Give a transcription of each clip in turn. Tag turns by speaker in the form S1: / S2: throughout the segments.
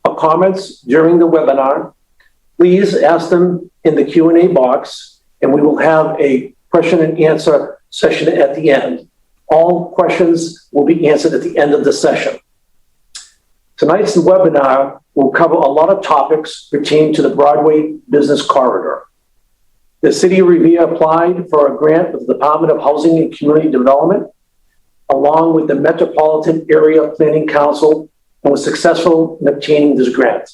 S1: or comments during the webinar, please ask them in the Q&A box, and we will have a question and answer session at the end. All questions will be answered at the end of the session. Tonight's webinar will cover a lot of topics pertaining to the Broadway Business Corridor. The City of Revere applied for a grant with the Department of Housing and Community Development, along with the Metropolitan Area Planning Council, and was successful in obtaining this grant.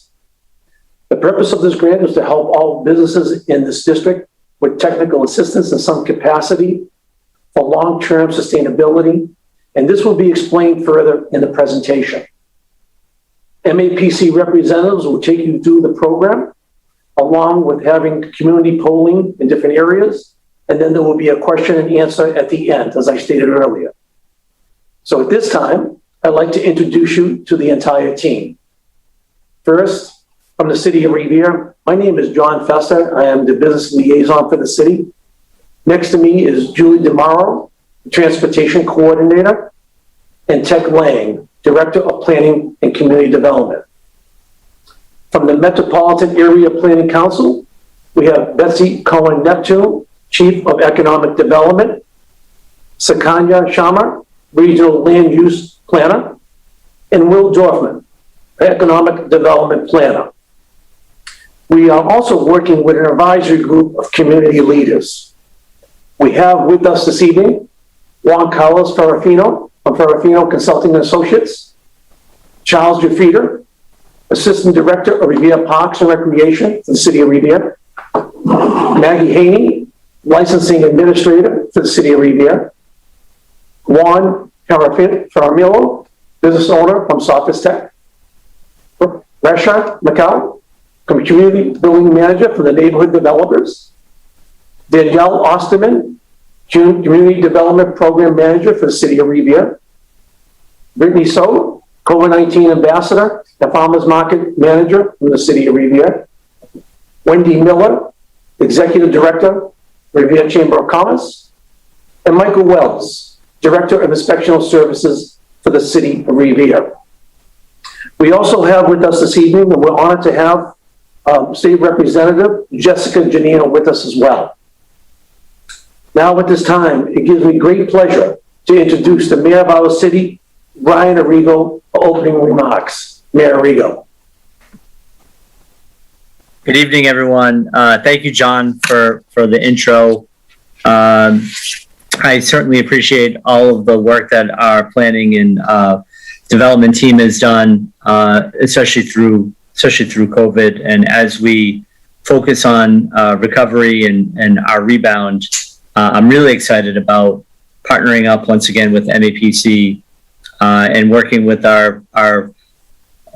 S1: The purpose of this grant is to help all businesses in this district with technical assistance in some capacity for long-term sustainability, and this will be explained further in the presentation. MAPC representatives will take you through the program, along with having community polling in different areas, and then there will be a question and answer at the end, as I stated earlier. So at this time, I'd like to introduce you to the entire team. First, from the City of Revere, my name is John Fester. I am the business liaison for the city. Next to me is Julie DeMauro, Transportation Coordinator, and Tech Lang, Director of Planning and Community Development. From the Metropolitan Area Planning Council, we have Betsy Cohen-Neptune, Chief of Economic Development, Sakanya Sharma, Regional Land Use Planner, and Will Dorfman, Economic Development Planner. We are also working with an advisory group of community leaders. We have with us this evening Juan Carlos Ferrafino from Ferrafino Consulting Associates, Charles Jaffieder, Assistant Director of Revere Parks and Recreation for the City of Revere, Maggie Haney, Licensing Administrator for the City of Revere, Juan Faramillo, Business Owner from Sophos Tech, Rasha Macau, Community Building Manager for the Neighborhood Developers, Danielle Osterman, Community Development Program Manager for the City of Revere, Brittany So, COVID-19 Ambassador and Farmers Market Manager from the City of Revere, Wendy Miller, Executive Director, Revere Chamber of Commerce, and Michael Wells, Director of Inspectional Services for the City of Revere. We also have with us this evening, and we're honored to have State Representative Jessica Janino with us as well. Now at this time, it gives me great pleasure to introduce the Mayor of our city, Brian Arrigo, for opening remarks. Mayor Arrigo.
S2: Good evening, everyone. Thank you, John, for the intro. I certainly appreciate all of the work that our planning and development team has done, especially through COVID. And as we focus on recovery and our rebound, I'm really excited about partnering up once again with MAPC and working with our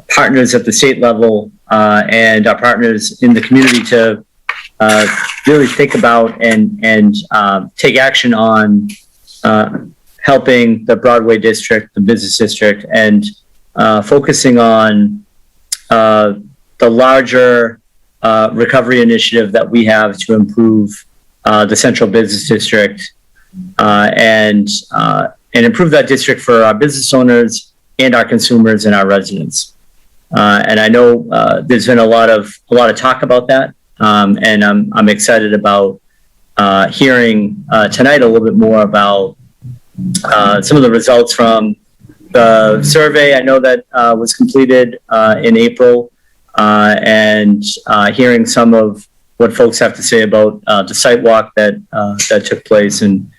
S2: partners at the state level and our partners in the community to really think about and take action on helping the Broadway district, the business district, and focusing on the larger recovery initiative that we have to improve the central business district and improve that district for our business owners and our consumers and our residents. And I know there's been a lot of talk about that, and I'm excited about hearing tonight a little bit more about some of the results from the survey. I know that was completed in April, and hearing some of what folks have to say about the site walk that took place, and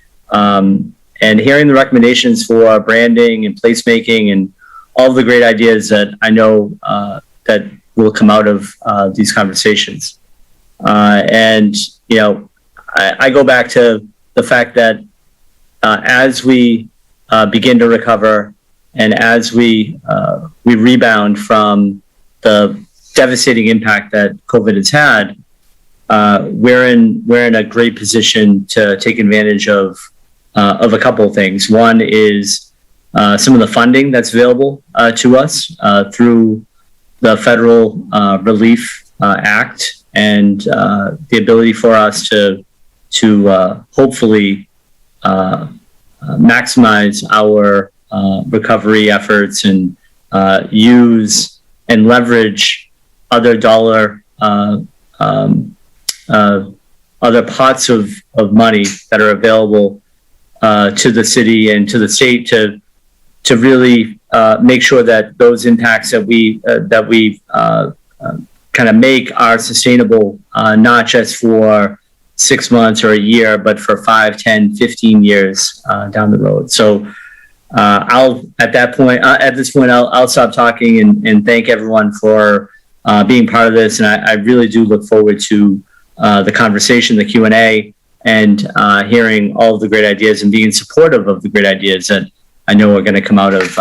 S2: hearing the recommendations for branding and placemaking and all of the great ideas that I know that will come out of these conversations. And you know, I go back to the fact that as we begin to recover and as we rebound from the devastating impact that COVID has had, we're in a great position to take advantage of a couple of things. One is some of the funding that's available to us through the Federal Relief Act, and the ability for us to hopefully maximize our recovery efforts and use and leverage other other pots of money that are available to the city and to the state to really make sure that those impacts that we kind of make are sustainable, not just for 6 months or a year, but for 5, 10, 15 years down the road. So at this point, I'll stop talking and thank everyone for being part of this. And I really do look forward to the conversation, the Q&A, and hearing all of the great ideas and being supportive of the great ideas that I know are going to come out of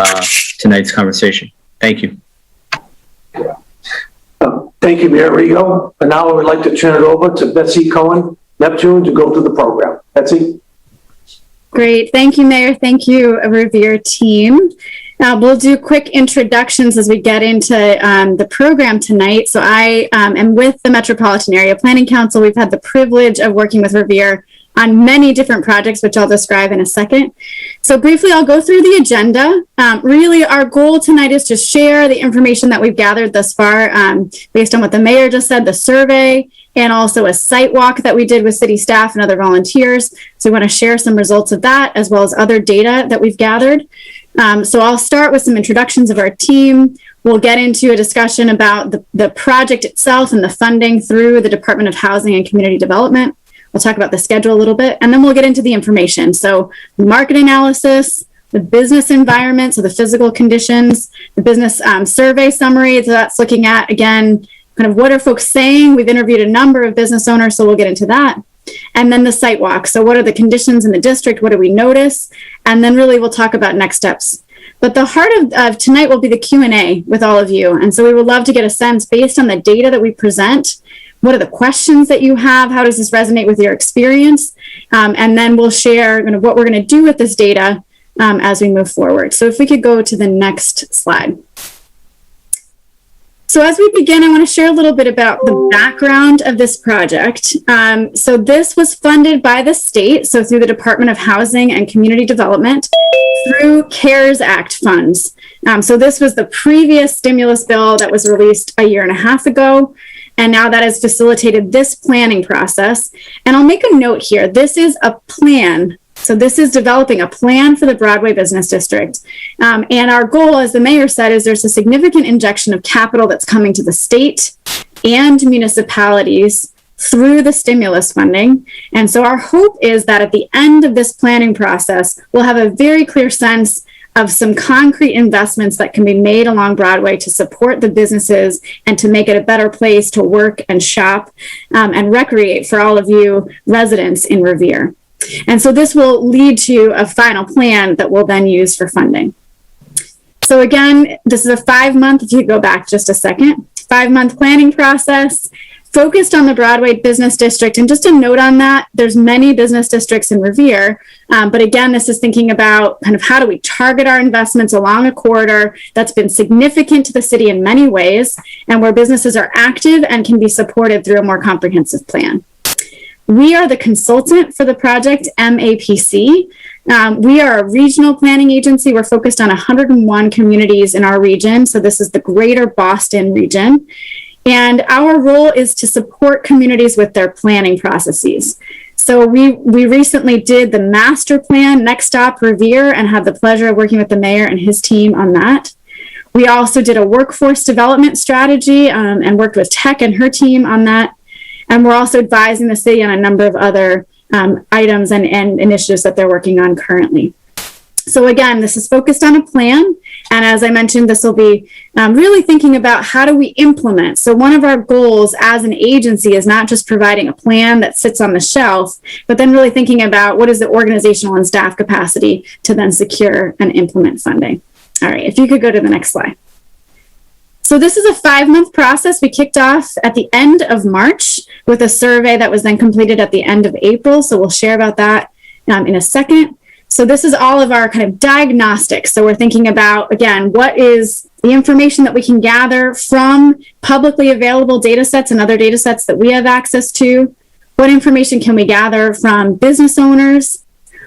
S2: tonight's conversation. Thank you.
S1: Thank you, Mayor Rigo. And now I would like to turn it over to Betsy Cohen, Neptune, to go through the program. Betsy?
S3: Great. Thank you, Mayor. Thank you, Revere team. We'll do quick introductions as we get into the program tonight. So I am with the Metropolitan Area Planning Council. We've had the privilege of working with Revere on many different projects, which I'll describe in a second. So briefly, I'll go through the agenda. Really, our goal tonight is to share the information that we've gathered thus far based on what the mayor just said, the survey, and also a site walk that we did with city staff and other volunteers. So we want to share some results of that, as well as other data that we've gathered. So I'll start with some introductions of our team. We'll get into a discussion about the project itself and the funding through the Department of Housing and Community Development. We'll talk about the schedule a little bit, and then we'll get into the information. So market analysis, the business environment, so the physical conditions, the business survey summary. So that's looking at, again, kind of what are folks saying. We've interviewed a number of business owners, so we'll get into that. And then the site walk. So what are the conditions in the district? What do we notice? And then really we'll talk about next steps. But the heart of tonight will be the Q&A with all of you. And so we would love to get a sense based on the data that we present. What are the questions that you have? How does this resonate with your experience? And then we'll share kind of what we're going to do with this data as we move forward. So if we could go to the next slide. So as we begin, I want to share a little bit about the background of this project. So this was funded by the state, so through the Department of Housing and Community Development, through CARES Act funds. So this was the previous stimulus bill that was released a year and a half ago. And now that has facilitated this planning process. And I'll make a note here. This is a plan. So this is developing a plan for the Broadway Business District. And our goal, as the mayor said, is there's a significant injection of capital that's coming to the state and municipalities through the stimulus funding. And so our hope is that at the end of this planning process, we'll have a very clear sense of some concrete investments that can be made along Broadway to support the businesses and to make it a better place to work and shop and recreate for all of you residents in Revere. And so this will lead to a final plan that we'll then use for funding. So again, this is a 5-month, if you go back just a second, 5-month planning process focused on the Broadway Business District. And just a note on that, there's many business districts in Revere. But again, this is thinking about kind of how do we target our investments along a corridor that's been significant to the city in many ways and where businesses are active and can be supported through a more comprehensive plan. We are the consultant for the project, MAPC. We are a regional planning agency. We're focused on 101 communities in our region. So this is the greater Boston region. And our role is to support communities with their planning processes. So we recently did the master plan, Next Stop Revere, and had the pleasure of working with the mayor and his team on that. We also did a workforce development strategy and worked with Tech and her team on that. And we're also advising the city on a number of other items and initiatives that they're working on currently. So again, this is focused on a plan. And as I mentioned, this will be really thinking about how do we implement. So one of our goals as an agency is not just providing a plan that sits on the shelf, but then really thinking about what is the organizational and staff capacity to then secure and implement funding. All right, if you could go to the next slide. So this is a 5-month process. We kicked off at the end of March with a survey that was then completed at the end of April. So we'll share about that in a second. So this is all of our kind of diagnostics. So we're thinking about, again, what is the information that we can gather from publicly available data sets and other data sets that we have access to? What information can we gather from business owners?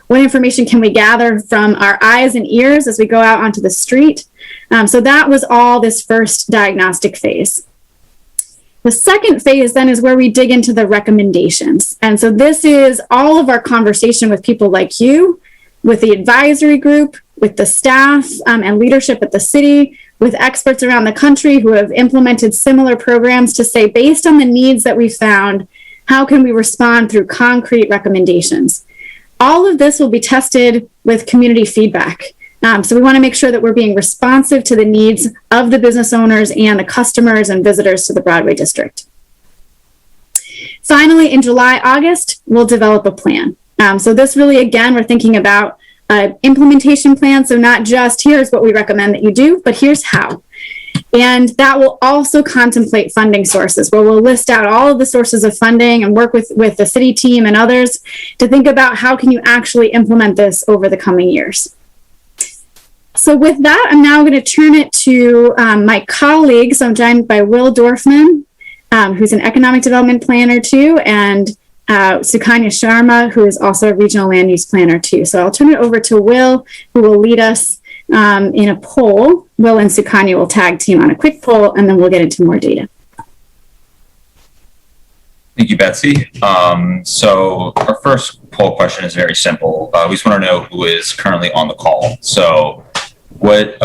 S3: What information can we gather from our eyes and ears as we go out onto the street? So that was all this first diagnostic phase. The second phase then is where we dig into the recommendations. And so this is all of our conversation with people like you, with the advisory group, with the staff and leadership at the city, with experts around the country who have implemented similar programs to say, based on the needs that we found, how can we respond through concrete recommendations? All of this will be tested with community feedback. So we want to make sure that we're being responsive to the needs of the business owners and the customers and visitors to the Broadway district. Finally, in July, August, we'll develop a plan. So this really, again, we're thinking about implementation plan. So not just here's what we recommend that you do, but here's how. And that will also contemplate funding sources, where we'll list out all of the sources of funding and work with the city team and others to think about how can you actually implement this over the coming years. So with that, I'm now going to turn it to my colleagues. I'm joined by Will Dorfman, who's an economic development planner too, and Sukanya Sharma, who is also a regional land use planner too. So I'll turn it over to Will, who will lead us in a poll. Will and Sukanya will tag team on a quick poll, and then we'll get into more data.
S4: Thank you, Betsy. So our first poll question is very simple. We just want to know who is currently on the call. So what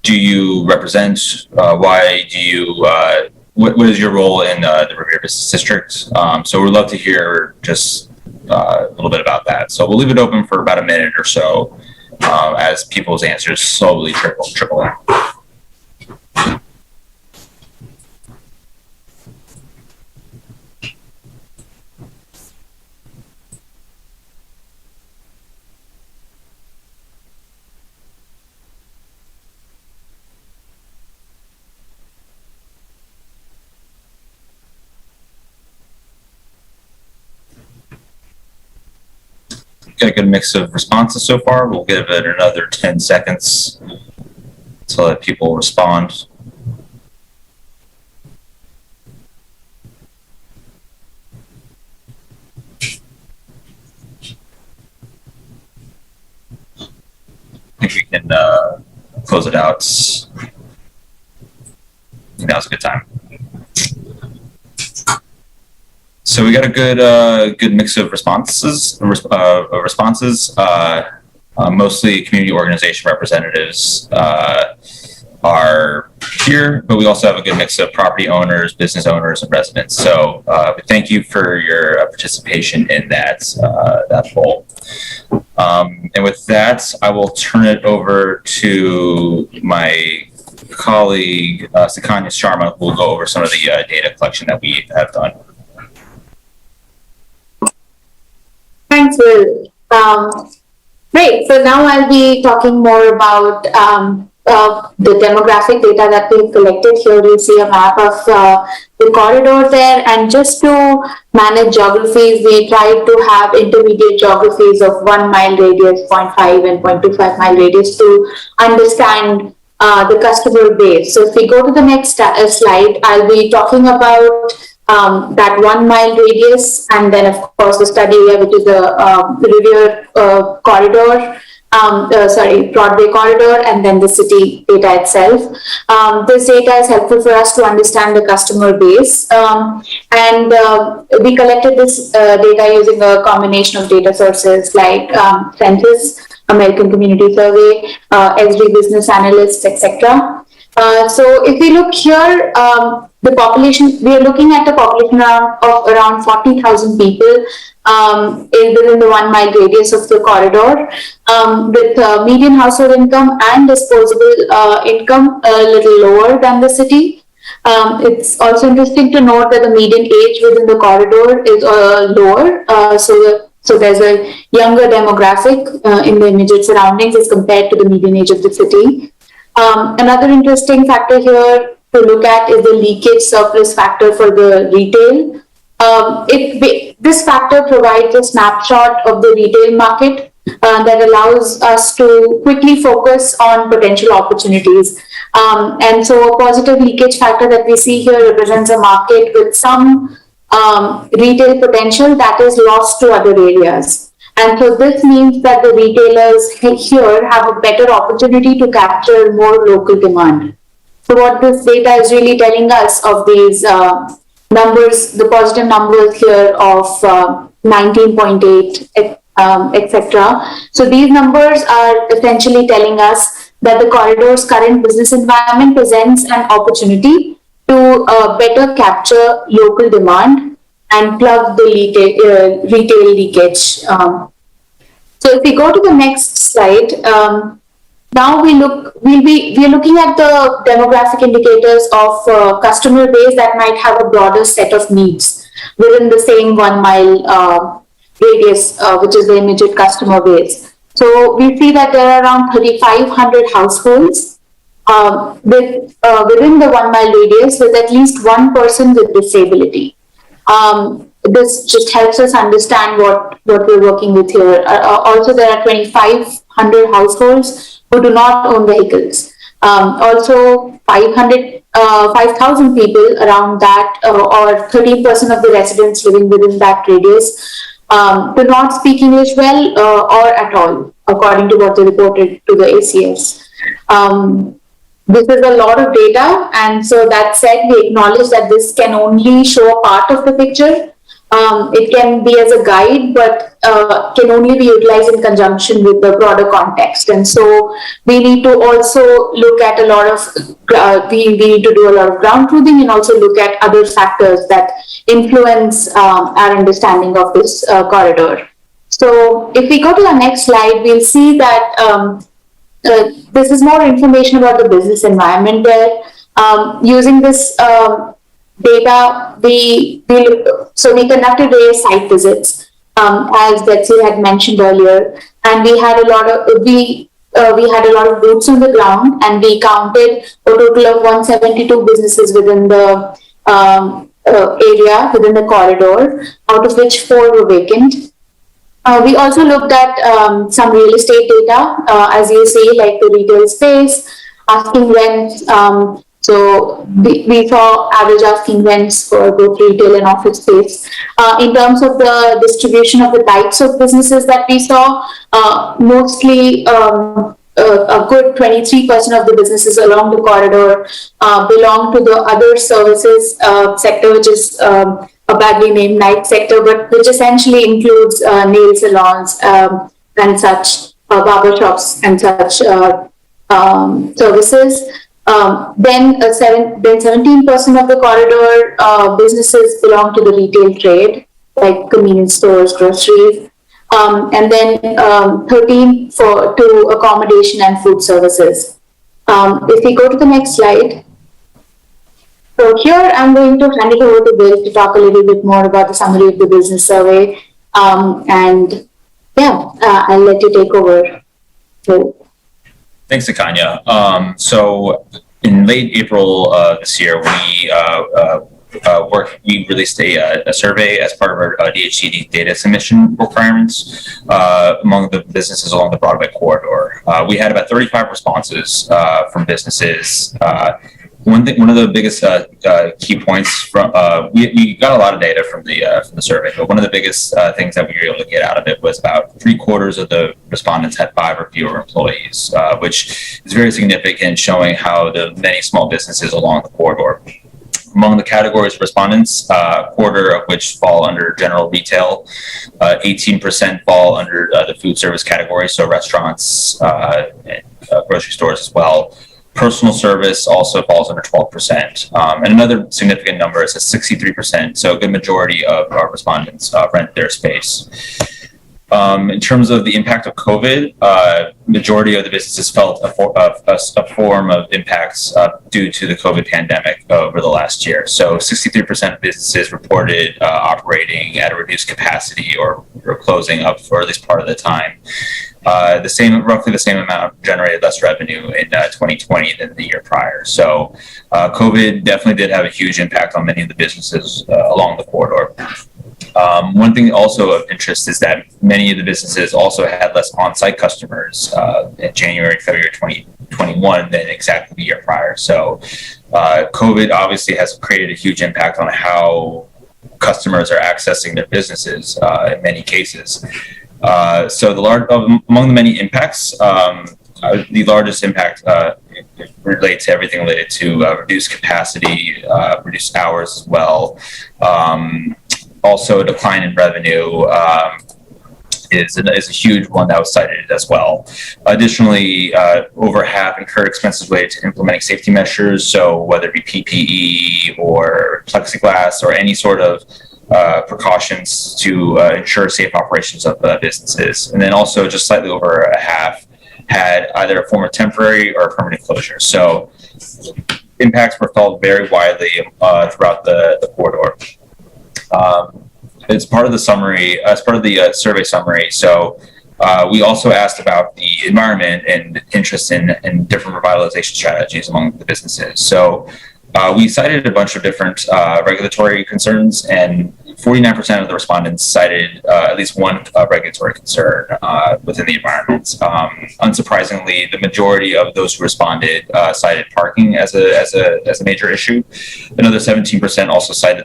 S4: do you represent? Why do you, what is your role in the Revere Business District? So we'd love to hear just a little bit about that. So we'll leave it open for about a minute or so as people's answers slowly trickle in. Got a good mix of responses so far. We'll give it another 10 seconds to let people respond. I think we can close it out. I think that was a good time. So we got a good mix of responses. Mostly community organization representatives are here, but we also have a good mix of property owners, business owners, and residents. So thank you for your participation in that poll. And with that, I will turn it over to my colleague, Sukanya Sharma, who will go over some of the data collection that we have done.
S5: Thanks, Will. Great. So now I'll be talking more about the demographic data that we've collected. Here you see a map of the corridor there. And just to manage geographies, we tried to have intermediate geographies of 1 mile radius, 0.5 and 0.25 mile radius to understand the customer base. So if we go to the next slide, I'll be talking about that 1 mile radius, and then of course the study area, which is the Revere corridor, Broadway corridor, and then the city data itself. This data is helpful for us to understand the customer base, and we collected this data using a combination of data sources like Census, American Community Survey, Esri Business Analysts, etc. So if we look here, the population, we are looking at a population of around 40,000 people within the 1 mile radius of the corridor, with median household income and disposable income a little lower than the city. It's also interesting to note that the median age within the corridor is lower, so there's a younger demographic in the immediate surroundings as compared to the median age of the city. Another interesting factor here to look at is the leakage surplus factor for the retail. This factor provides a snapshot of the retail market that allows us to quickly focus on potential opportunities. And so a positive leakage factor that we see here represents a market with some retail potential that is lost to other areas. And so this means that the retailers here have a better opportunity to capture more local demand. So what this data is really telling us of these numbers, the positive numbers here of 19.8, etc. So these numbers are essentially telling us that the corridor's current business environment presents an opportunity to better capture local demand and plug the retail leakage. So if we go to the next slide, now we are looking at the demographic indicators of customer base that might have a broader set of needs within the same 1 mile radius, which is the immediate customer base. So we see that there are around 3,500 households within the 1 mile radius with at least one person with disability. This just helps us understand what we're working with here. Also, there are 2,500 households who do not own vehicles. Also, 5,000 people around that, or 13% of the residents living within that radius, do not speak English well or at all, according to what they reported to the ACS. This is a lot of data, and so that said, we acknowledge that this can only show a part of the picture. It can be as a guide, but can only be utilized in conjunction with the broader context. And so we need to also look at a lot of, we need to do a lot of ground truthing and also look at other factors that influence our understanding of this corridor. So if we go to the next slide, we'll see that this is more information about the business environment there. Using this data, we conducted various site visits, as Betsy had mentioned earlier, and we had a lot of boots on the ground, and we counted a total of 172 businesses within the area, within the corridor, out of which 4 were vacant. We also looked at some real estate data, as you see, like the retail space, asking rents. So we saw average asking rents for both retail and office space. In terms of the distribution of the types of businesses that we saw, mostly a good 23% of the businesses along the corridor belong to the other services sector, which is a badly named night sector, but which essentially includes nail salons and such, barber shops and such services. Then 17% of the corridor businesses belong to the retail trade, like convenience stores, groceries, and then 13 to accommodation and food services. If we go to the next slide. So here I'm going to hand it over to Bill to talk a little bit more about the summary of the business survey. And yeah, I'll let you take over. Bill.
S4: Thanks, Akanya. So in late April this year, we released a survey as part of our DHCD data submission requirements among the businesses along the Broadway corridor. We had about 35 responses from businesses. One of the biggest key points from we got a lot of data from the survey, but one of the biggest things that we were able to get out of it was about 3/4 of the respondents had 5 or fewer employees, which is very significant, showing how the many small businesses along the corridor. Among the categories of respondents, a quarter of which fall under general retail, 18% fall under the food service category, so restaurants, and grocery stores as well. Personal service also falls under 12%. And another significant number is 63%, so a good majority of our respondents rent their space. In terms of the impact of COVID, majority of the businesses felt a form of impacts due to the COVID pandemic over the last year. So 63% of businesses reported operating at a reduced capacity or closing up for at least part of the time. Roughly the same amount generated less revenue in 2020 than the year prior. So COVID definitely did have a huge impact on many of the businesses along the corridor. One thing also of interest is that many of the businesses also had less on-site customers in January, February 2021 than exactly the year prior. So COVID obviously has created a huge impact on how customers are accessing their businesses in many cases. So among the many impacts, the largest impact relates to everything related to reduced capacity, reduced hours as well. Also, a decline in revenue is a huge one that was cited as well. Additionally, over half incurred expenses related to implementing safety measures, so whether it be PPE or plexiglass or any sort of precautions to ensure safe operations of businesses. And then also just slightly over a half had either a form of temporary or permanent closure. So impacts were felt very widely throughout the corridor. As part of the survey summary, so we also asked about the environment and interest in different revitalization strategies among the businesses. So we cited a bunch of different regulatory concerns, and 49% of the respondents cited at least one regulatory concern within the environment. Unsurprisingly, the majority of those who responded cited parking as a major issue. Another 17% also cited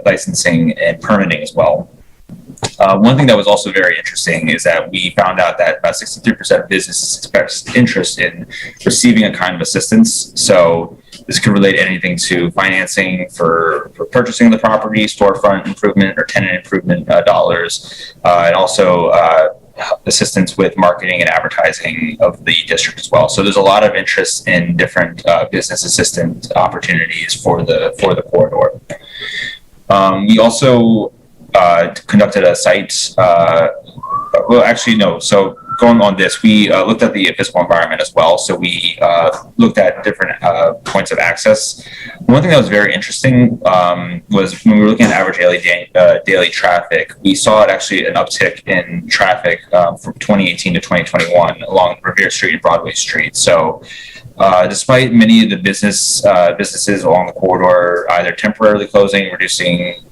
S4: licensing and permitting as well. One thing that was also very interesting is that we found out that about 63% of businesses expressed interest in receiving a kind of assistance. So this could relate anything to financing for purchasing the property, storefront improvement or tenant improvement dollars, and also assistance with marketing and advertising of the district as well. So there's a lot of interest in different business assistance opportunities for the corridor. We also conducted a site. So going on this, we looked at the physical environment as well. So we looked at different points of access. One thing that was very interesting was when we were looking at average daily traffic, we saw actually an uptick in traffic from 2018 to 2021 along Revere Street and Broadway Street. So despite many of the businesses along the corridor either temporarily closing, reducing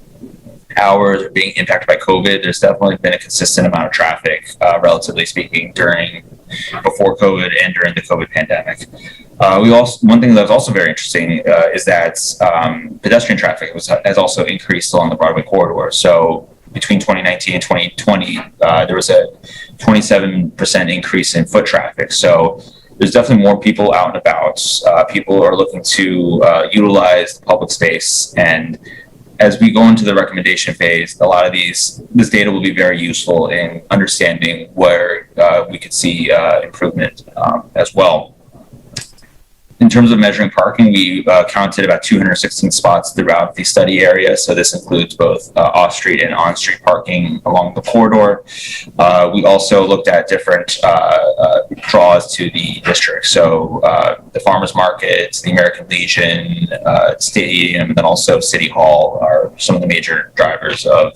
S4: hours, or being impacted by COVID, there's definitely been a consistent amount of traffic, relatively speaking, before COVID and during the COVID pandemic. One thing that was also very interesting is that pedestrian traffic has also increased along the Broadway corridor. So between 2019 and 2020, there was a 27% increase in foot traffic. So there's definitely more people out and about. People are looking to utilize the public space, and as we go into the recommendation phase, a lot of this data will be very useful in understanding where we could see improvement as well. In terms of measuring parking, we counted about 216 spots throughout the study area. So this includes both off-street and on-street parking along the corridor. We also looked at different draws to the district. So the Farmers Market, the American Legion, Stadium, and then also City Hall are some of the major drivers of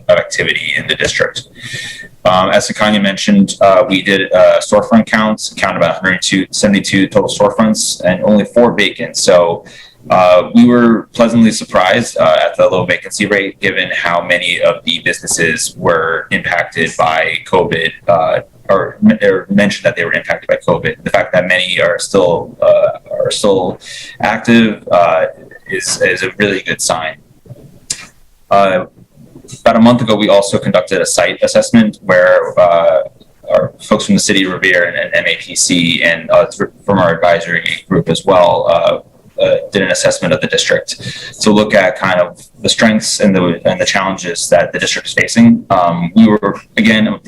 S4: activity in the district. As Sakanya mentioned, we did storefront counts, counted about 172 total storefronts and only 4 vacant. So we were pleasantly surprised at the low vacancy rate, given how many of the businesses were impacted by COVID, or mentioned that they were impacted by COVID. The fact that many are still active is a really good sign. About a month ago, we also conducted a site assessment where our folks from the City of Revere and MAPC and from our advisory group as well did an assessment of the district to look at kind of the strengths and the challenges that the district is facing. We were again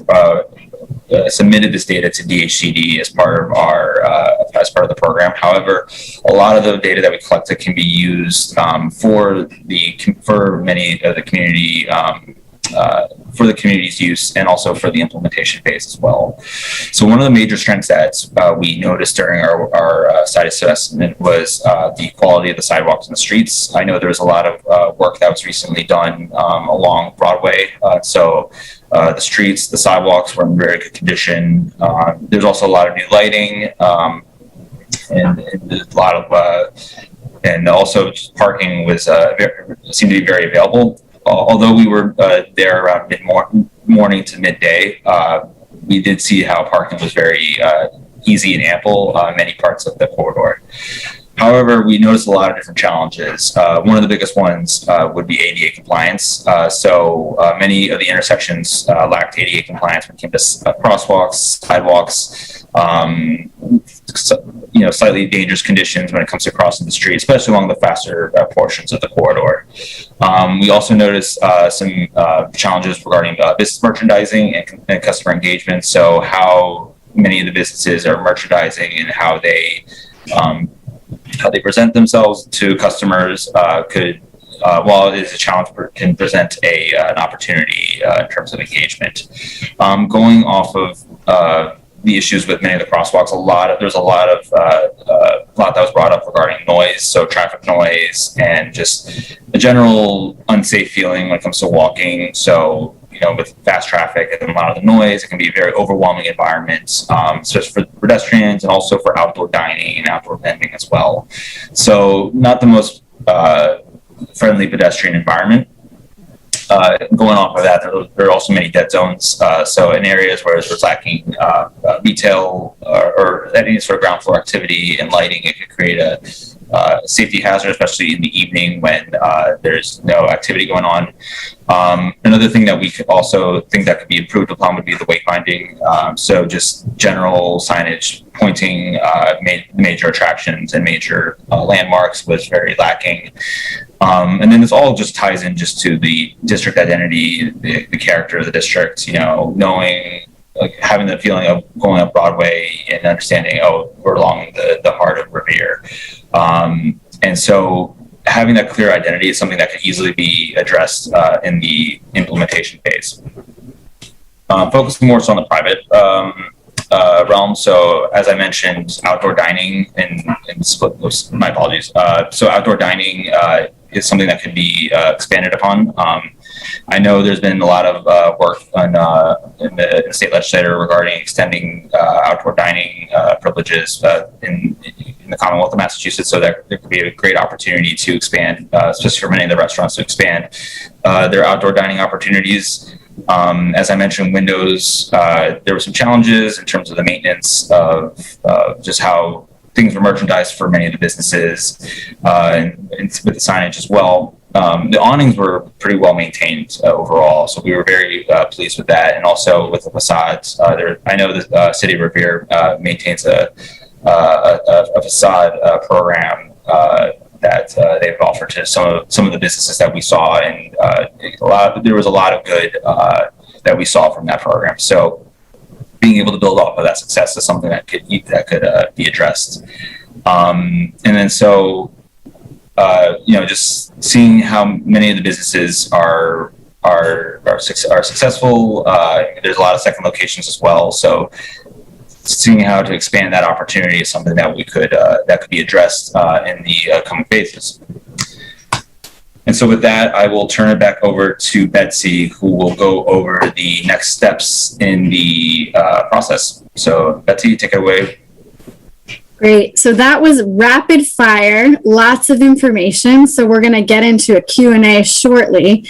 S4: submitted this data to DHCD as part of the program. However, a lot of the data that we collected can be used for many of the community. For the community's use and also for the implementation phase as well. So one of the major strengths that we noticed during our site assessment was the quality of the sidewalks and the streets. I know there was a lot of work that was recently done along Broadway. So the streets, the sidewalks were in very good condition. There's also a lot of new lighting and a lot of, and also parking was seemed to be very available. Although we were there around mid-morning to midday, we did see how parking was very easy and ample in many parts of the corridor. However, we noticed a lot of different challenges. One of the biggest ones would be ADA compliance. So many of the intersections lacked ADA compliance when it came to crosswalks, sidewalks, slightly dangerous conditions when it comes to crossing the street, especially along the faster portions of the corridor. We also noticed some challenges regarding business merchandising and customer engagement. So how many of the businesses are merchandising and how they present themselves to customers could, while it is a challenge, can present an opportunity in terms of engagement. Going off of the issues with many of the crosswalks, there's a lot that was brought up regarding noise, so traffic noise and just a general unsafe feeling when it comes to walking. So, with fast traffic and a lot of the noise, it can be a very overwhelming environment, especially for pedestrians and also for outdoor dining and outdoor vending as well. So not the most friendly pedestrian environment. Going off of that, there are also many dead zones. So in areas where there's lacking retail or any sort of ground floor activity and lighting, it could create a safety hazard, especially in the evening when there's no activity going on. Another thing that we could also think that could be improved upon would be the wayfinding. So just general signage pointing major attractions and major landmarks was very lacking. And then this all just ties in just to the district identity, the character of the district, knowing, having the feeling of going up Broadway and understanding, we're along the heart of Revere. And so having that clear identity is something that could easily be addressed in the implementation phase. Focusing more so on the private realm. So as I mentioned, outdoor dining and split, my apologies. So outdoor dining is something that could be expanded upon. I know there's been a lot of work in the state legislature regarding extending outdoor dining privileges in the Commonwealth of Massachusetts, so that there could be a great opportunity to expand, especially for many of the restaurants, to expand their outdoor dining opportunities. As I mentioned, windows, there were some challenges in terms of the maintenance of just how things were merchandised for many of the businesses and with the signage as well. The awnings were pretty well maintained overall, so we were very pleased with that. And also with the facades, I know the City of Revere maintains a facade program that they've offered to some of the businesses that we saw, and there was a lot of good that we saw from that program. So being able to build off of that success is something that could be addressed. And then just seeing how many of the businesses are successful. There's a lot of second locations as well. So seeing how to expand that opportunity is something that could be addressed in the coming phases. And so with that, I will turn it back over to Betsy, who will go over the next steps in the process. So Betsy, take it away.
S3: Great. So that was rapid fire, lots of information. So we're going to get into a Q&A shortly.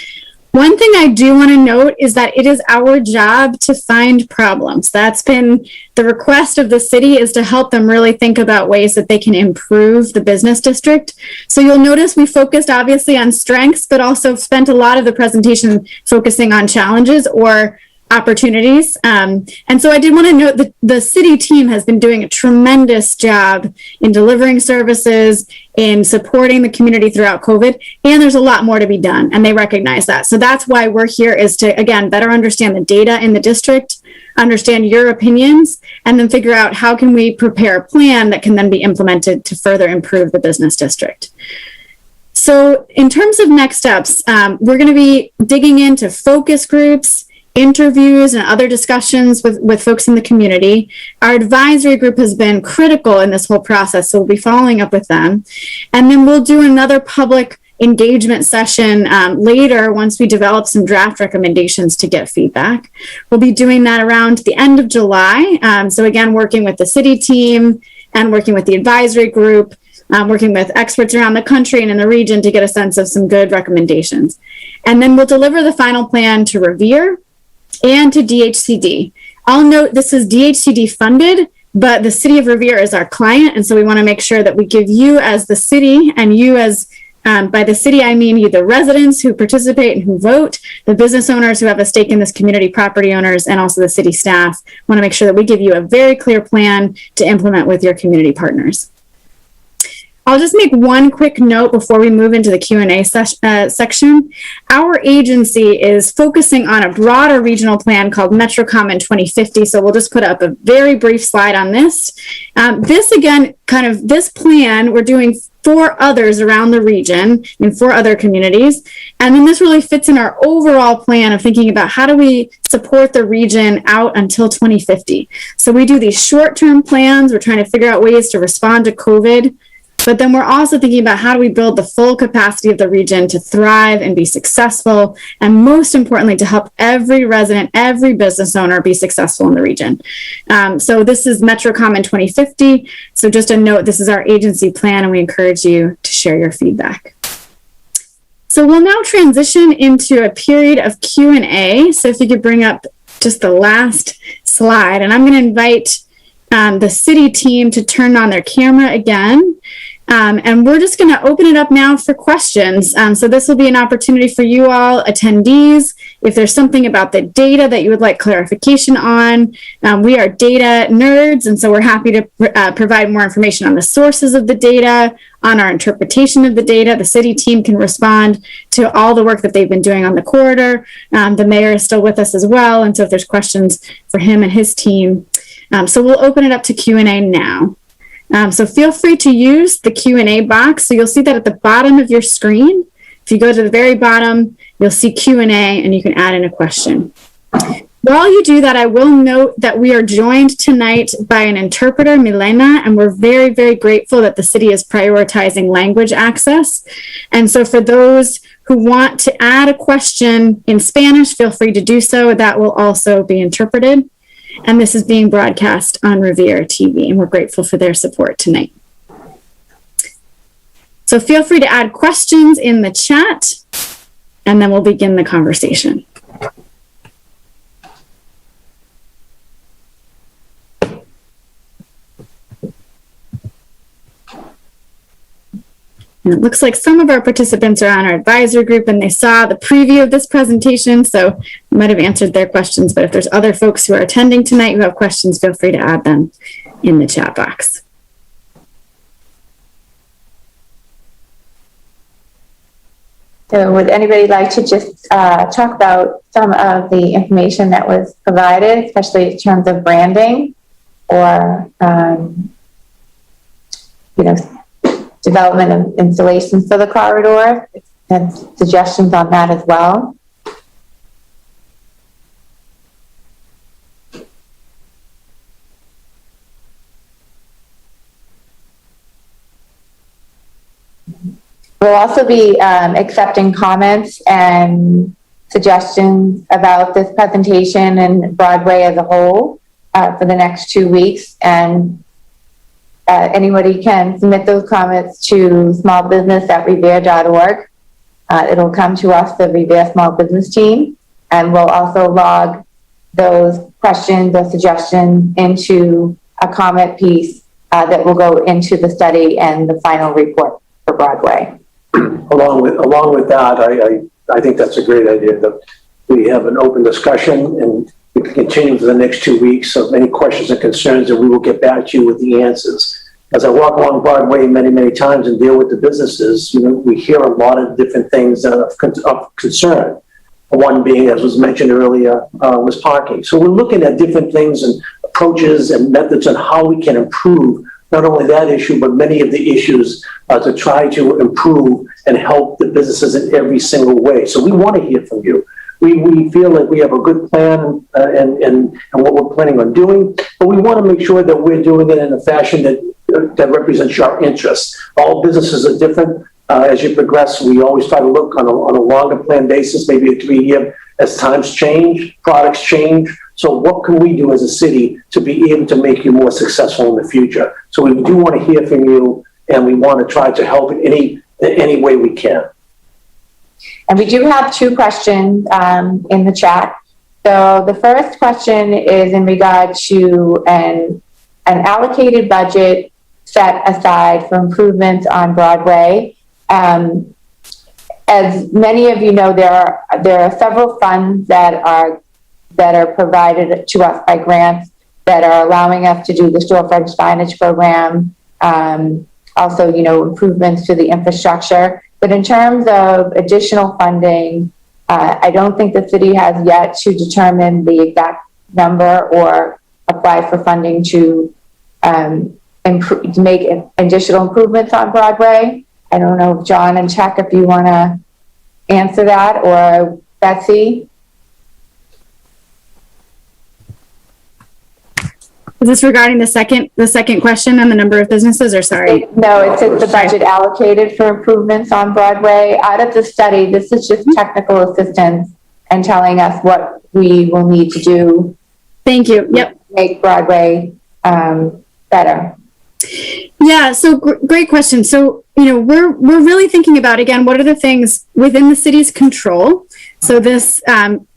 S3: One thing I do want to note is that it is our job to find problems. That's been the request of the city, is to help them really think about ways that they can improve the business district. So you'll notice we focused obviously on strengths, but also spent a lot of the presentation focusing on challenges or opportunities. And so I did want to note that the city team has been doing a tremendous job in delivering services, in supporting the community throughout COVID, and there's a lot more to be done, and they recognize that. So that's why we're here, is to, again, better understand the data in the district, understand your opinions, and then figure out how can we prepare a plan that can then be implemented to further improve the business district. So in terms of next steps, we're going to be digging into focus groups, interviews, and other discussions with folks in the community. Our advisory group has been critical in this whole process, so we'll be following up with them. And then we'll do another public engagement session later once we develop some draft recommendations to get feedback. We'll be doing that around the end of July. So again, working with the city team and working with the advisory group, working with experts around the country and in the region to get a sense of some good recommendations. And then we'll deliver the final plan to Revere and to DHCD. I'll note this is DHCD funded, but the city of Revere is our client. And so we want to make sure that we give you as the city, and you as, by the city, I mean you, the residents who participate and who vote, the business owners who have a stake in this community, property owners, and also the city staff, want to make sure that we give you a very clear plan to implement with your community partners. I'll just make one quick note before we move into the Q&A section. Our agency is focusing on a broader regional plan called MetroCommon 2050. So we'll just put up a very brief slide on this. This again, this plan, we're doing 4 others around the region in 4 other communities. And then this really fits in our overall plan of thinking about how do we support the region out until 2050. So we do these short-term plans. We're trying to figure out ways to respond to COVID. But then we're also thinking about how do we build the full capacity of the region to thrive and be successful, and most importantly, to help every resident, every business owner be successful in the region. So this is MetroCommon 2050. So just a note, this is our agency plan, and we encourage you to share your feedback. So we'll now transition into a period of Q&A. So if you could bring up just the last slide, and I'm going to invite the city team to turn on their camera again. And we're just going to open it up now for questions. So this will be an opportunity for you all attendees. If there's something about the data that you would like clarification on, we are data nerds, and so we're happy to provide more information on the sources of the data, on our interpretation of the data. The city team can respond to all the work that they've been doing on the corridor. The mayor is still with us as well, and so if there's questions for him and his team. So we'll open it up to Q&A now. So feel free to use the Q&A box. So you'll see that at the bottom of your screen. If you go to the very bottom, you'll see Q&A, and you can add in a question. While you do that, I will note that we are joined tonight by an interpreter, Milena, and we're very, very grateful that the city is prioritizing language access. And so for those who want to add a question in Spanish, feel free to do so. That will also be interpreted. And this is being broadcast on Revere TV, and we're grateful for their support tonight. So feel free to add questions in the chat, and then we'll begin the conversation. And it looks like some of our participants are on our advisor group, and they saw the preview of this presentation, so we might have answered their questions. But if there's other folks who are attending tonight who have questions, feel free to add them in the chat box.
S6: So would anybody like to just talk about some of the information that was provided, especially in terms of branding or, development of installations for the corridor, and suggestions on that as well? We'll also be accepting comments and suggestions about this presentation and Broadway as a whole for the next 2 weeks. And anybody can submit those comments to smallbusiness@revere.org. It'll come to us, the Revere Small Business Team, and we'll also log those questions or suggestions into a comment piece that will go into the study and the final report for Broadway.
S1: Along with that, I think that's a great idea that we have an open discussion, and we can continue for the next 2 weeks of any questions and concerns, and we will get back to you with the answers. As I walk along Broadway many, many times and deal with the businesses, we hear a lot of different things of concern. One being, as was mentioned earlier, was parking. So we're looking at different things and approaches and methods on how we can improve not only that issue, but many of the issues to try to improve and help the businesses in every single way. So we want to hear from you. We feel like we have a good plan and what we're planning on doing, but we want to make sure that we're doing it in a fashion that represents your interests. All businesses are different. As you progress, we always try to look on a longer plan basis, maybe a 3-year, as times change, products change. So what can we do as a city to be able to make you more successful in the future? So we do want to hear from you, and we want to try to help in any way we can.
S6: And we do have 2 questions in the chat. So the first question is in regard to an allocated budget set aside for improvements on Broadway. As many of you know, there are several funds that are provided to us by grants that are allowing us to do the storefront signage program. Also, improvements to the infrastructure. But in terms of additional funding, I don't think the city has yet to determine the exact number or apply for funding to make additional improvements on Broadway. I don't know, John and Chuck, if you want to answer that, or Betsy.
S3: Is this regarding the second question on the number of businesses, or sorry?
S6: No, it says the budget allocated for improvements on Broadway. Out of the study, this is just technical assistance and telling us what we will need to do.
S3: Thank you. Yep.
S6: Make Broadway better.
S3: Yeah, so great question. So, we're really thinking about, again, what are the things within the city's control? So this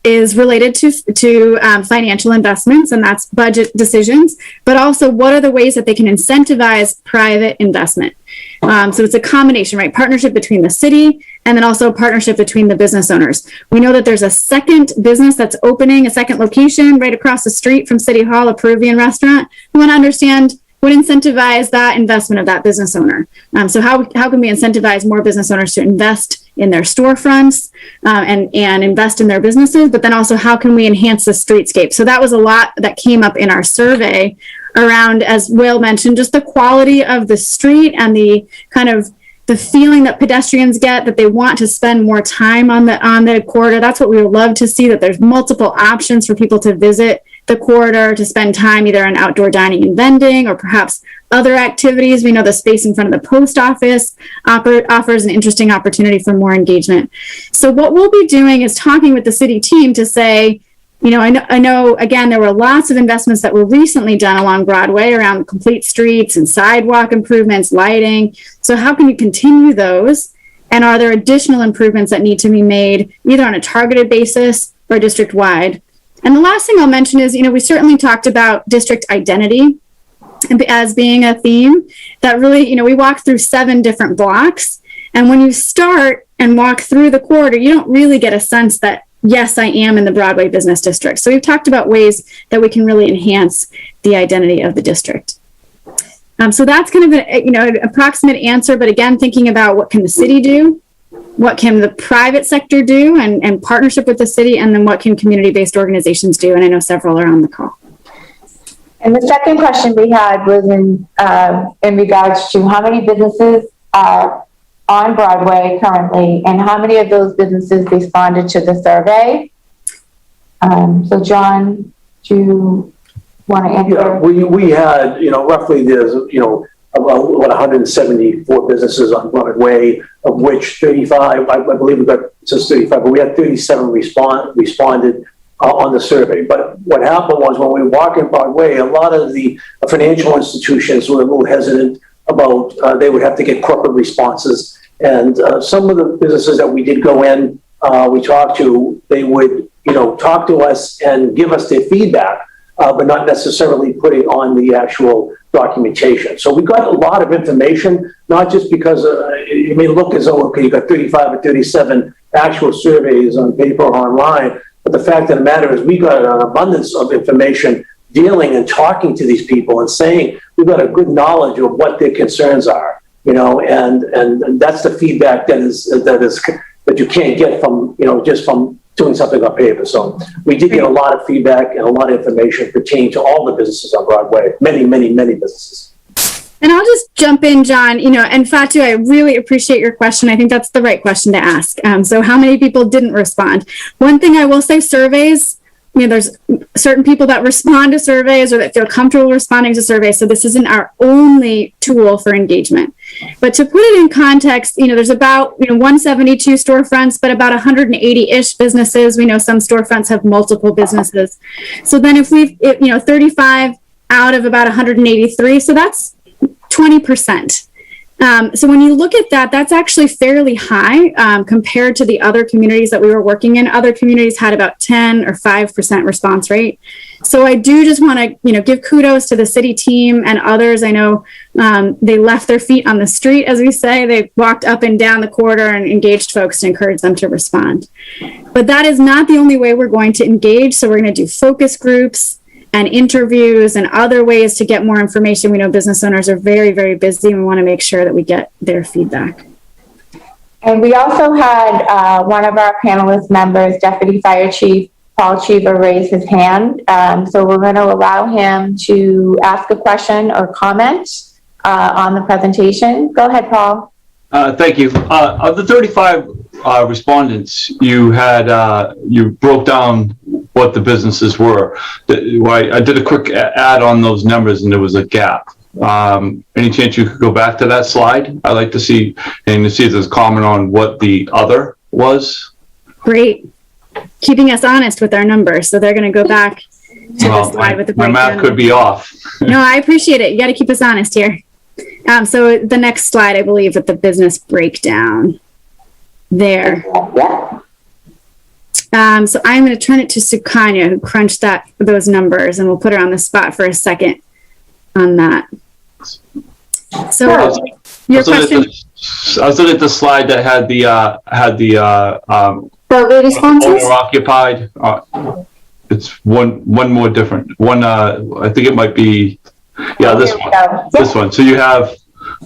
S3: is related to financial investments, and that's budget decisions, but also what are the ways that they can incentivize private investment? So it's a combination, right? Partnership between the city and then also a partnership between the business owners. We know that there's a second business that's opening, a second location right across the street from City Hall, a Peruvian restaurant. We want to understand would incentivize that investment of that business owner. So how can we incentivize more business owners to invest in their storefronts and invest in their businesses, but then also how can we enhance the streetscape? So that was a lot that came up in our survey around, as Will mentioned, just the quality of the street and the kind of the feeling that pedestrians get that they want to spend more time on the corridor. That's what we would love to see, that there's multiple options for people to visit the corridor, to spend time either on outdoor dining and vending or perhaps other activities. We know the space in front of the post office offers an interesting opportunity for more engagement. So what we'll be doing is talking with the city team to say, I know, again, there were lots of investments that were recently done along Broadway around complete streets and sidewalk improvements, lighting. So how can we continue those? And are there additional improvements that need to be made either on a targeted basis or district-wide? And the last thing I'll mention is, we certainly talked about district identity as being a theme that really, we walked through 7 different blocks. And when you start and walk through the corridor, you don't really get a sense that, yes, I am in the Broadway business district. So we've talked about ways that we can really enhance the identity of the district. So that's kind of an approximate answer, but again, thinking about what can the city do? What can the private sector do and partnership with the city, and then what can community-based organizations do? And I know several are on the call.
S6: And the second question we had was in regards to how many businesses are on Broadway currently, and how many of those businesses responded to the survey. So John, do you want to answer?
S1: Yeah, we had, roughly there's, about 174 businesses on Broadway, of which 35, I believe we got just 35, but we had 37 responded on the survey. But what happened was when we were walking Broadway, a lot of the financial institutions were a little hesitant about, they would have to get corporate responses. And some of the businesses that we did go in, we talked to, they would, talk to us and give us their feedback, but not necessarily put it on the actual documentation. So we got a lot of information, not just because it may look as though, okay, you got 35 or 37 actual surveys on paper or online, but the fact of the matter is we got an abundance of information dealing and talking to these people and saying we've got a good knowledge of what their concerns are, and that's the feedback that you can't get from, just from doing something on paper. So we did get a lot of feedback and a lot of information pertaining to all the businesses on Broadway, many, many, many businesses.
S3: And I'll just jump in, John, and Fatu, I really appreciate your question. I think that's the right question to ask. So how many people didn't respond? One thing I will say, surveys, there's certain people that respond to surveys or that feel comfortable responding to surveys. So this isn't our only tool for engagement. But to put it in context, there's about 172 storefronts, but about 180-ish businesses. We know some storefronts have multiple businesses. So then if 35 out of about 183, so that's 20%. So when you look at that, that's actually fairly high compared to the other communities that we were working in. Other communities had about 10 or 5% response rate. So I do just want to, give kudos to the city team and others. I know they left their feet on the street, as we say. They walked up and down the corridor and engaged folks to encourage them to respond. But that is not the only way we're going to engage. So we're going to do focus groups and interviews and other ways to get more information. We know business owners are very, very busy, and we want to make sure that we get their feedback.
S6: And we also had one of our panelist members, Deputy Fire Chief Paul Cheever, raise his hand. So we're going to allow him to ask a question or comment on the presentation. Go ahead, Paul.
S7: Thank you. Of the 35 respondents, you broke down what the businesses were. I did a quick add on those numbers and there was a gap. Any chance you could go back to that slide? I'd like to see if there's a comment on what the other was.
S3: Great. Keeping us honest with our numbers. So they're going to go back to the slide with the breakdown.
S7: My math could be off.
S3: No, I appreciate it. You got to keep us honest here. So the next slide, I believe, with the business breakdown there.
S6: Yeah.
S3: So I'm going to turn it to Sukanya, who crunched those numbers, and we'll put her on the spot for a second on that. So your question.
S7: I was looking at the slide that had the
S5: survey responses.
S7: owner occupied. It's one more different. I think it might be. Yeah, this one. This one. So you have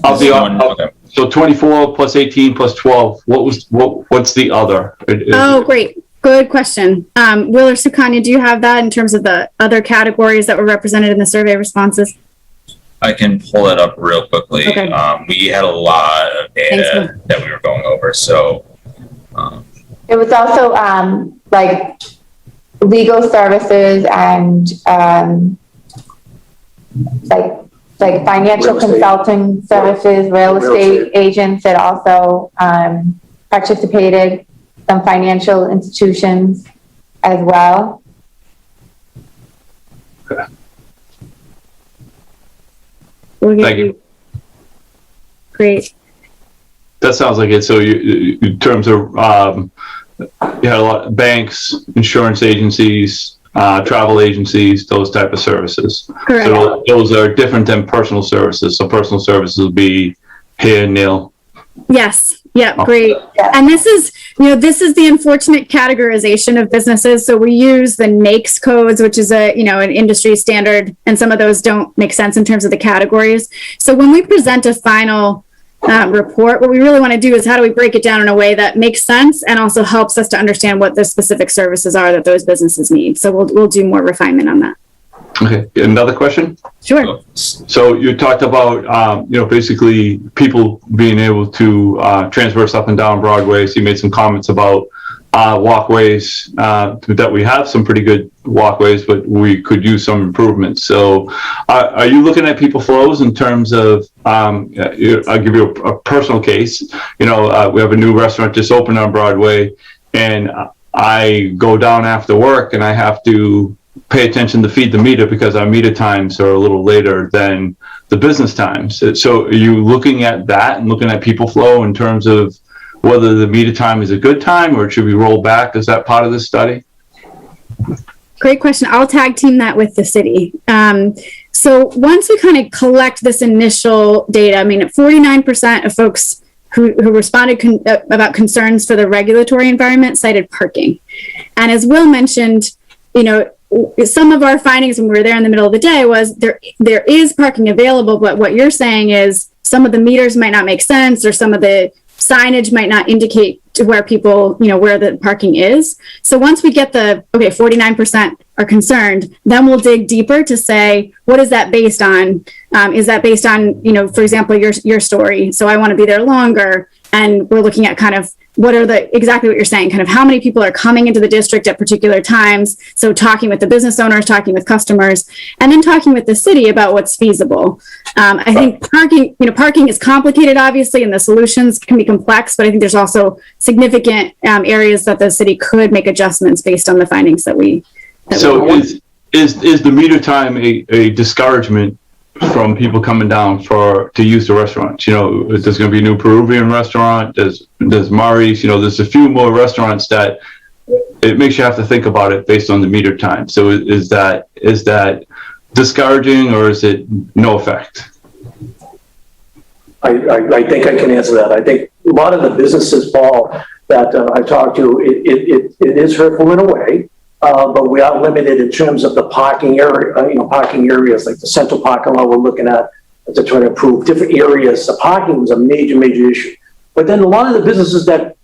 S7: of the
S4: Okay.
S7: So 24 plus 18 plus 12. What's the other?
S3: Oh, great. Good question. Will or Sukanya, do you have that in terms of the other categories that were represented in the survey responses?
S4: I can pull it up real quickly.
S3: Okay.
S4: We had a lot of data that we were going over, so.
S6: It was also like legal services and like financial consulting services, real estate agents that also participated, some financial institutions as well.
S7: Thank you.
S3: Great.
S7: That sounds like it. So you in terms of you had a lot of banks, insurance agencies, travel agencies, those type of services.
S3: Correct.
S7: So those are different than personal services. So personal services will be hair, nail.
S3: Yes. Yeah, great. And this is the unfortunate categorization of businesses. So we use the NAICS codes, which is an industry standard, and some of those don't make sense in terms of the categories. So when we present a final report, what we really want to do is how do we break it down in a way that makes sense and also helps us to understand what the specific services are that those businesses need. So we'll do more refinement on that.
S7: Okay. Another question?
S3: Sure.
S7: So you talked about, basically people being able to transverse up and down Broadway. So you made some comments about walkways, that we have some pretty good walkways, but we could use some improvements. So are you looking at people flows in terms of, I'll give you a personal case. We have a new restaurant just opened on Broadway, and I go down after work and I have to pay attention to feed the meter because our meter times are a little later than the business times. So are you looking at that and looking at people flow in terms of whether the meter time is a good time or it should be rolled back? Is that part of this study?
S3: Great question. I'll tag team that with the city. So once we kind of collect this initial data, 49% of folks who responded about concerns for the regulatory environment cited parking. And as Will mentioned, some of our findings when we were there in the middle of the day was there is parking available, but what you're saying is some of the meters might not make sense, or some of the signage might not indicate to where people, where the parking is. So once we get 49% are concerned, then we'll dig deeper to say, what is that based on? Is that based on, for example, your story? So I want to be there longer. And we're looking at kind of exactly what you're saying, kind of how many people are coming into the district at particular times. So talking with the business owners, talking with customers, and then talking with the city about what's feasible. I think parking is complicated, obviously, and the solutions can be complex, but I think there's also significant areas that the city could make adjustments based on the findings that we.
S7: Is the meter time a discouragement from people coming down to use the restaurants? There's going to be a new Peruvian restaurant. There's Murray's. There's a few more restaurants that it makes you have to think about it based on the meter time. So is that discouraging, or is it no effect?
S1: I think I can answer that. I think a lot of the businesses, Paul, that I talked to, it is hurtful in a way, but we are limited in terms of the parking area, parking areas like the central parking lot we're looking at to try to improve different areas. The parking was a major issue. But then a lot of the businesses that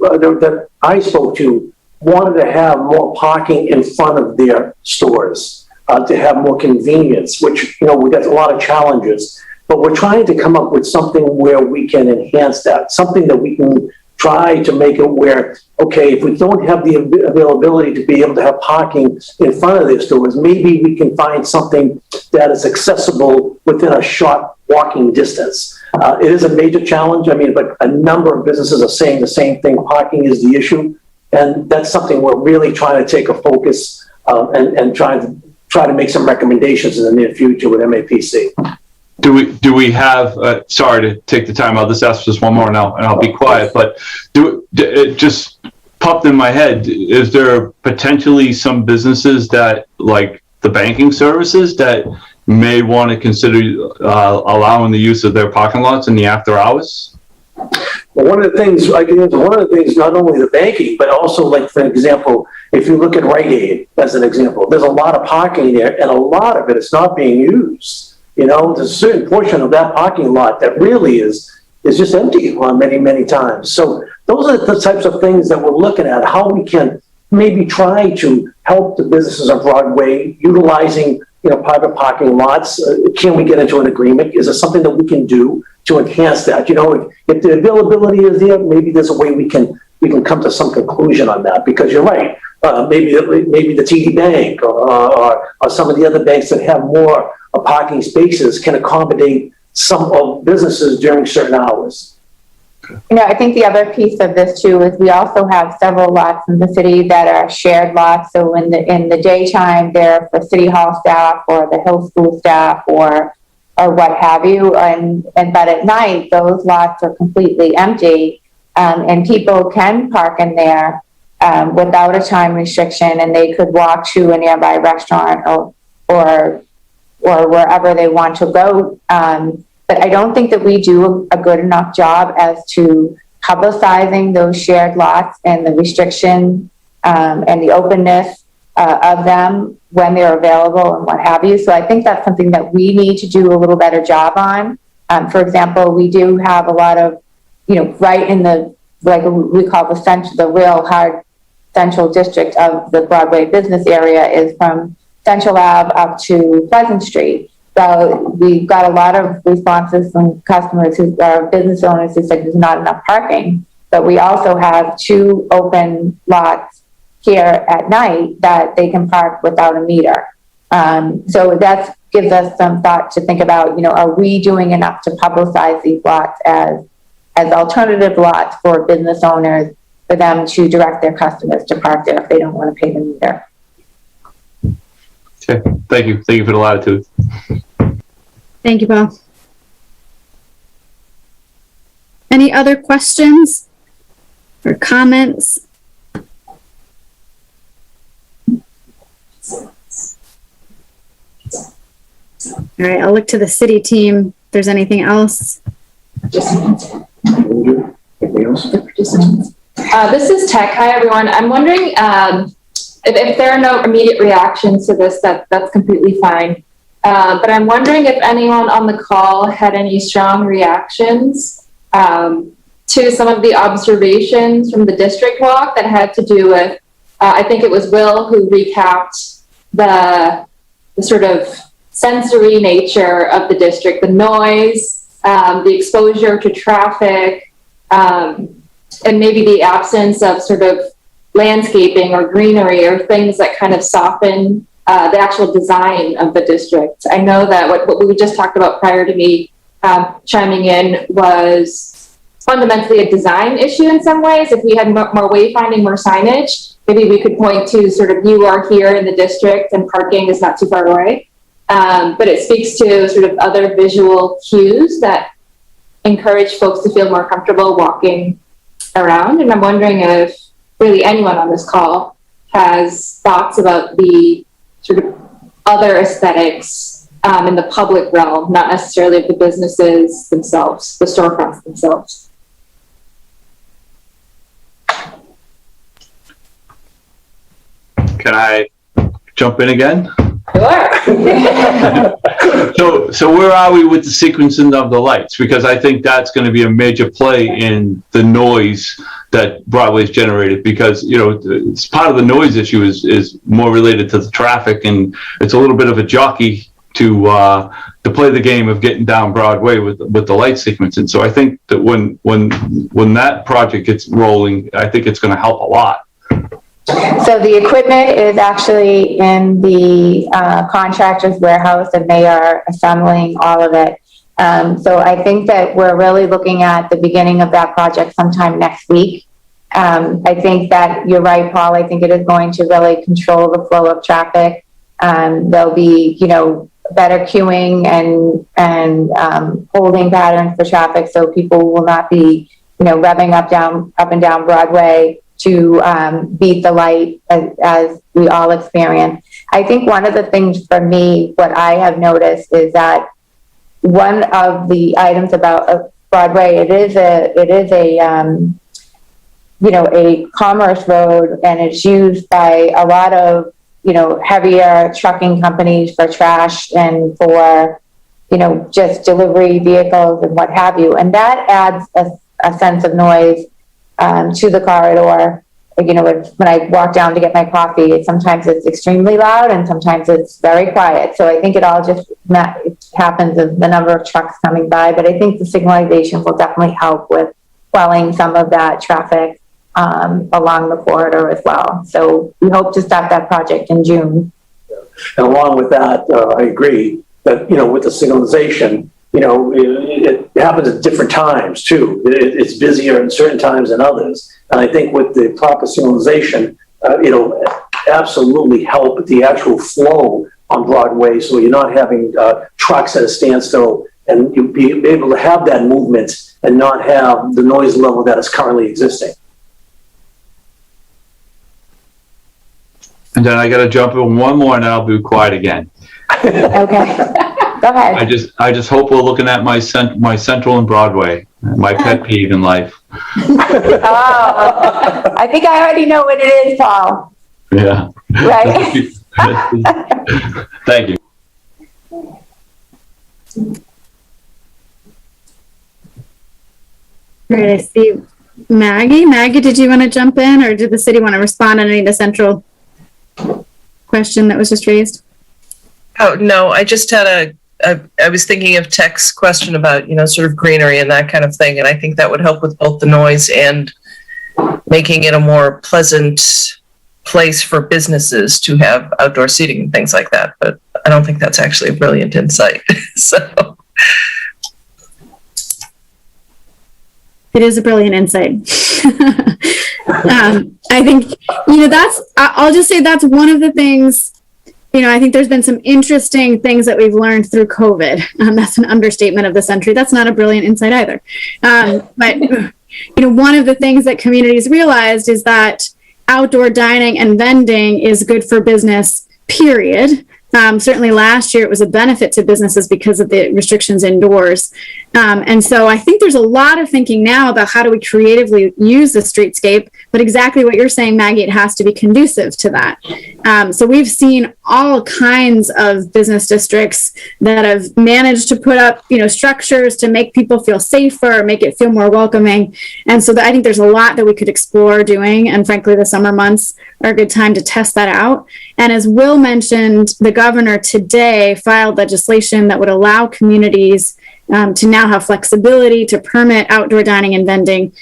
S1: I spoke to wanted to have more parking in front of their stores, to have more convenience, which, we got a lot of challenges. But we're trying to come up with something where we can enhance that, something that we can try to make it where, okay, if we don't have the availability to be able to have parking in front of their stores, maybe we can find something that is accessible within a short walking distance. It is a major challenge. But a number of businesses are saying the same thing. Parking is the issue. And that's something we're really trying to take a focus and try to make some recommendations in the near future with MAPC.
S7: Do we have, sorry to take the time, I'll just ask just one more now and I'll be quiet, but it just popped in my head, is there potentially some businesses that, like the banking services, that may want to consider allowing the use of their parking lots in the after hours?
S1: Well, one of the things, not only the banking, but also, like, for example, if you look at Rite Aid as an example, there's a lot of parking there and a lot of it is not being used. There's a certain portion of that parking lot that really is just empty many times. So those are the types of things that we're looking at, how we can maybe try to help the businesses on Broadway utilizing, private parking lots. Can we get into an agreement? Is there something that we can do to enhance that? If the availability is there, maybe there's a way we can come to some conclusion on that, because you're right. Maybe the TD Bank or some of the other banks that have more parking spaces can accommodate some of businesses during certain hours.
S6: I think the other piece of this too is we also have several lots in the city that are shared lots. So in the daytime, they're for City Hall staff or the Hill School staff or what have you. But at night, those lots are completely empty, and people can park in there without a time restriction, and they could walk to a nearby restaurant or wherever they want to go. But I don't think that we do a good enough job as to publicizing those shared lots and the restriction and the openness of them when they're available and what have you. So I think that's something that we need to do a little better job on. For example, we do have a lot of, right in the, like we call the center, the real hard central district of the Broadway business area is from Central Ave up to Pleasant Street. So we've got a lot of responses from customers who are business owners who said there's not enough parking. But we also have 2 open lots here at night that they can park without a meter. So that gives us some thought to think about, are we doing enough to publicize these lots as alternative lots for business owners, for them to direct their customers to park there if they don't want to pay the meter.
S7: Okay, thank you. Thank you for the latitude.
S3: Thank you, Paul. Any other questions or comments? All right, I'll look to the city team if there's anything else.
S8: This is Tech. Hi, everyone. I'm wondering if there are no immediate reactions to this, that's completely fine. But I'm wondering if anyone on the call had any strong reactions to some of the observations from the district walk that had to do with, I think it was Will who recapped the sort of sensory nature of the district, the noise, the exposure to traffic, and maybe the absence of sort of landscaping or greenery or things that kind of soften the actual design of the district. I know that what we just talked about prior to me chiming in was fundamentally a design issue in some ways. If we had more wayfinding, more signage, maybe we could point to sort of you are here in the district and parking is not too far away. But it speaks to sort of other visual cues that encourage folks to feel more comfortable walking around. And I'm wondering if really anyone on this call has thoughts about the sort of other aesthetics in the public realm, not necessarily of the businesses themselves, the storefronts themselves.
S7: Can I jump in again?
S8: Sure.
S7: So where are we with the sequencing of the lights? Because I think that's going to be a major play in the noise that Broadway's generated, because, you know, it's part of the noise issue is more related to the traffic, and it's a little bit of a jockey to play the game of getting down Broadway with the light sequence. And so I think that when that project gets rolling, I think it's going to help a lot.
S6: So the equipment is actually in the contractor's warehouse, and they are assembling all of it. So I think that we're really looking at the beginning of that project sometime next week. I think that you're right, Paul. I think it is going to really control the flow of traffic. There'll be, you know, better queuing and holding patterns for traffic, so people will not be, you know, revving up and down Broadway to beat the light as we all experience. I think one of the things for me, what I have noticed is that one of the items about Broadway, it is a you know, a commerce road, and it's used by a lot of, you know, heavier trucking companies for trash and for, you know, just delivery vehicles and what have you. And that adds a sense of noise to the corridor. You know, when I walk down to get my coffee, sometimes it's extremely loud and sometimes it's very quiet. So I think it all just happens of the number of trucks coming by, but I think the signalization will definitely help with quelling some of that traffic along the corridor as well. So we hope to start that project in June.
S1: And along with that, I agree that, you know, with the signalization, you know, it happens at different times too. It's busier in certain times than others. And I think with the proper signalization, it'll absolutely help the actual flow on Broadway. So you're not having trucks at a standstill, and you'll be able to have that movement and not have the noise level that is currently existing.
S7: And then I got to jump in one more, and I'll be quiet again.
S6: Okay. Go ahead.
S7: I just hope we're looking at my Central and Broadway, my pet peeve in life.
S6: Oh, I think I already know what it is, Paul.
S7: Yeah.
S6: Right?
S7: Thank you.
S3: All right, I see Maggie. Maggie, did you want to jump in, or did the city want to respond on any of the central question that was just raised?
S9: Oh, no, I just had I was thinking of Tech's question about, you know, sort of greenery and that kind of thing. And I think that would help with both the noise and making it a more pleasant place for businesses to have outdoor seating and things like that. But I don't think that's actually a brilliant insight. So
S3: it is a brilliant insight. I think, you know, I'll just say that's one of the things. You know, I think there's been some interesting things that we've learned through COVID. That's an understatement of the century. That's not a brilliant insight either. But, you know, one of the things that communities realized is that outdoor dining and vending is good for business, period. Certainly last year it was a benefit to businesses because of the restrictions indoors. And so I think there's a lot of thinking now about how do we creatively use the streetscape, but exactly what you're saying, Maggie, it has to be conducive to that. So we've seen all kinds of business districts that have managed to put up, you know, structures to make people feel safer, make it feel more welcoming. And so I think there's a lot that we could explore doing. And frankly, the summer months are a good time to test that out. And as Will mentioned, the governor today filed legislation that would allow communities to now have flexibility to permit outdoor dining and vending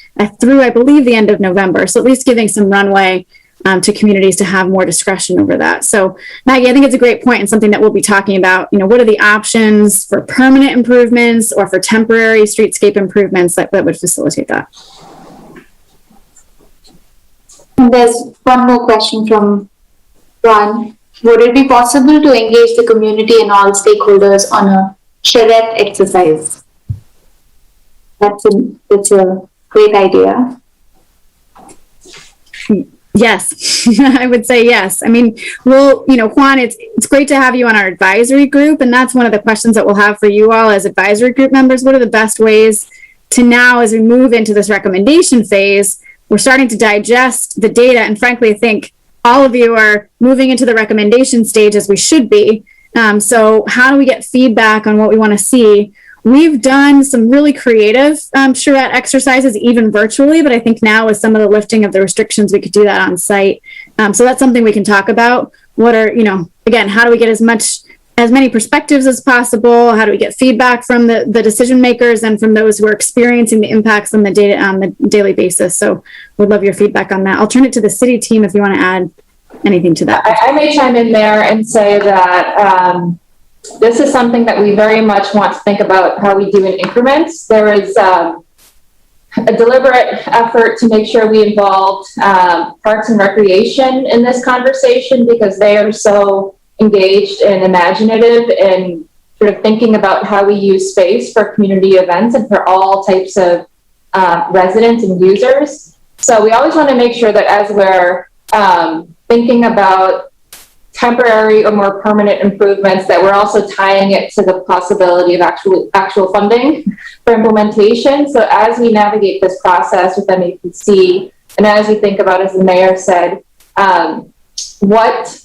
S3: through, I believe, the end of November. So at least giving some runway to communities to have more discretion over that. So Maggie, I think it's a great point and something that we'll be talking about. You know, what are the options for permanent improvements or for temporary streetscape improvements that would facilitate that?
S5: And there's one more question from Ron. Would it be possible to engage the community and all stakeholders on a charrette exercise? That's a great idea.
S3: Yes, I would say yes. I mean, Juan, it's great to have you on our advisory group, and that's one of the questions that we'll have for you all as advisory group members. What are the best ways to now, as we move into this recommendation phase, we're starting to digest the data, and frankly, I think all of you are moving into the recommendation stage as we should be. So how do we get feedback on what we want to see? We've done some really creative charrette exercises, even virtually, but I think now with some of the lifting of the restrictions, we could do that on site. So that's something we can talk about. What are, again, how do we get as many perspectives as possible? How do we get feedback from the decision makers and from those who are experiencing the impacts on the data on the daily basis? So we'd love your feedback on that. I'll turn it to the city team if you want to add anything to that.
S8: I may chime in there and say that this is something that we very much want to think about how we do in increments. There is a deliberate effort to make sure we involved Parks and Recreation in this conversation because they are so engaged and imaginative in sort of thinking about how we use space for community events and for all types of residents and users. So we always want to make sure that as we're thinking about temporary or more permanent improvements, that we're also tying it to the possibility of actual funding for implementation. So as we navigate this process with MAPC, and as we think about, as the mayor said, what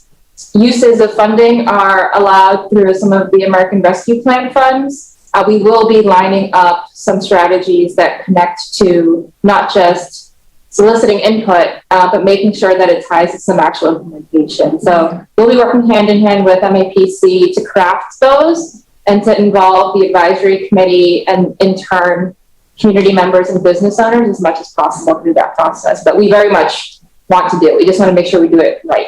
S8: uses of funding are allowed through some of the American Rescue Plan funds, we will be lining up some strategies that connect to not just soliciting input, but making sure that it ties to some actual implementation. So we'll be working hand in hand with MAPC to craft those and to involve the advisory committee and in turn, community members and business owners as much as possible through that process. But we very much want to do it. We just want to make sure we do it right.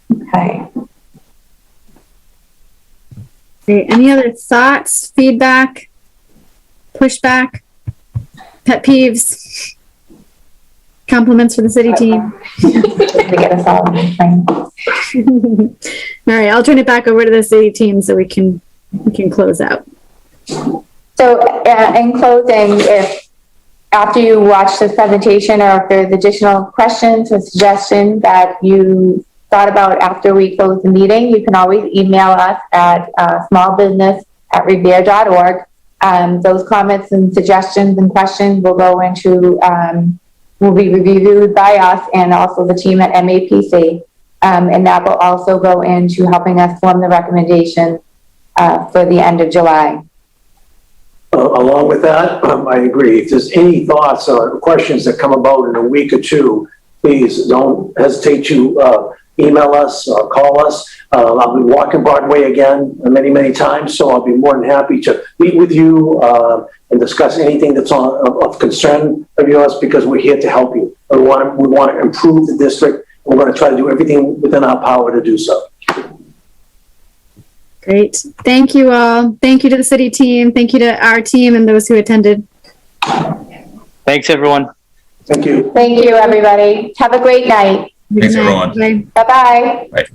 S6: Okay.
S3: Great. Any other thoughts, feedback, pushback, pet peeves, compliments for the city team?
S6: To get us all on the
S3: All right, I'll turn it back over to the city team so we can close out.
S6: So in closing, if after you watch this presentation or if there's additional questions or suggestions that you thought about after we close the meeting, you can always email us at smallbusiness@revere.org. Those comments and suggestions and questions will go into, will be reviewed by us and also the team at MAPC. And that will also go into helping us form the recommendation for the end of July.
S1: Along with that, I agree. If there's any thoughts or questions that come about in a week or two, please don't hesitate to email us or call us. I'll be walking Broadway again many, many times, so I'll be more than happy to meet with you and discuss anything that's of concern of yours because we're here to help you. We want to improve the district. We're going to try to do everything within our power to do so.
S3: Great. Thank you all. Thank you to the city team. Thank you to our team and those who attended.
S2: Thanks, everyone.
S1: Thank you.
S6: Thank you, everybody. Have a great night.
S4: Thanks, everyone.
S3: Bye.
S6: Bye-bye.
S4: Bye.